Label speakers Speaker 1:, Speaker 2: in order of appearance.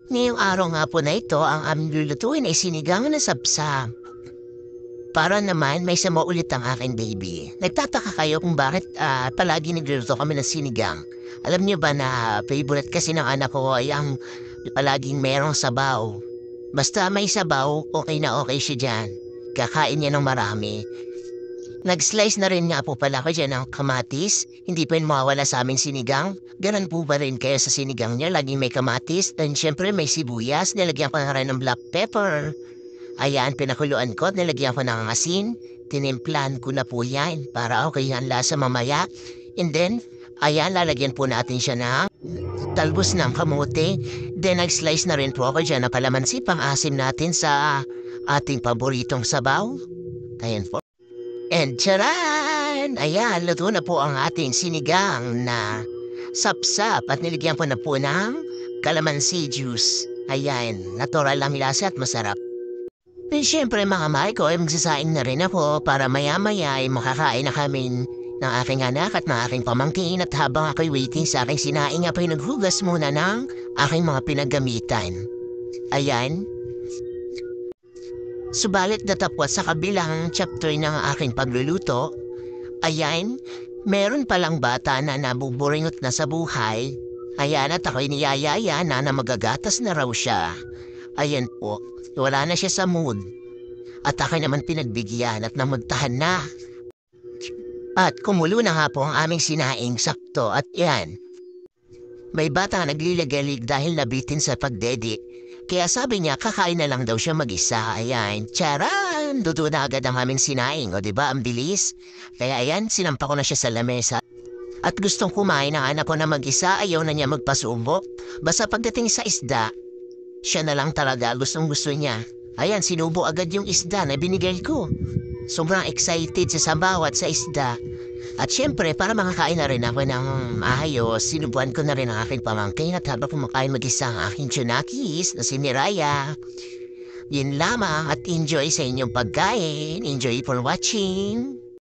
Speaker 1: Ngayong araw nga po na ito, ang aming lulutuin ay sinigang na sapsap. Para naman may sama ulit ang aking baby. Nagtataka kayo kung bakit palagi nagluluto kami ng sinigang. Alam niyo ba na favorite kasi ng anak ko ay ang palaging merong sabaw. Basta may sabaw, okay na okay siya dyan. Kakain niya ng marami. Nag-slice na rin nga po pala ko dyan ng kamatis. Hindi pa yun mawawala sa aming sinigang. Ganun po ba rin kayo sa sinigang niya? Laging may kamatis. And syempre may sibuyas. Nilagyan ko na rin ng black pepper. Ayan, pinakuluan ko. Nilagyan ko ng asin. Tinimplan ko na po yan para okay ang lasa mamaya. And then, ayan, lalagyan po natin siya ng talbos ng kamote. Then, nag-slice na rin po ako dyan na palamansi pang asim natin sa ating paboritong sabaw. Ayan po. And charan! Ayan, luto na po ang ating sinigang na sapsap at niligyan ko na po ng calamansi juice. Ayan, natural lang lasa at masarap. And syempre mga Marco, ay magsasaing na rin ako para maya-maya ay makakain na kami ng aking anak at ng aking pamangkin at habang ako'y waiting sa aking sinaing ako'y naghugas muna ng aking mga pinagamitan. Ayan. Subalit natapos sa kabilang chapter ng aking pagluluto, ayan, meron palang bata na nabuburingot na sa buhay. Ayan at ako'y niyayaya na magagatas na raw siya. Ayan po, wala na siya sa mood. At ako'y naman pinagbigyan at namagtahan na. At kumulo na nga po ang aming sinaing sakto at yan. May bata nagliligalig dahil nabitin sa pagdedi. Kaya sabi niya, kakain na lang daw siya mag-isa. Ayan, charan! Dudo na agad ang aming sinaing. O diba, ang bilis? Kaya ayan, sinampa ko na siya sa lamesa. At gustong kumain ang anak ko na mag-isa, ayaw na niya magpasubo. Basta pagdating sa isda, siya na lang talaga gustong gusto niya. Ayan, sinubo agad yung isda na binigay ko. Sobrang excited sa sabaw at sa isda. At syempre, para makakain na rin ako ng ayos, sinubuan ko na rin ang aking pamangkin at habang kumakain mag-isa ang aking tsunakis na si Miraya. Yun lamang at enjoy sa inyong pagkain. Enjoy for watching.